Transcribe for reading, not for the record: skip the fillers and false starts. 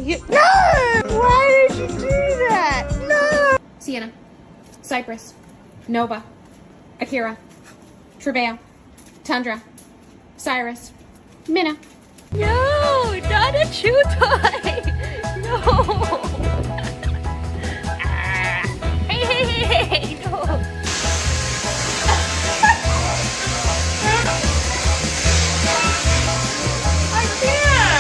No! Why did you do that? No! Sienna, Cypress, Nova, Akira, Trebeo, Tundra, Cyrus, Minna. No, not a chew toy. No. Hey, hey, hey, hey, no. I can't.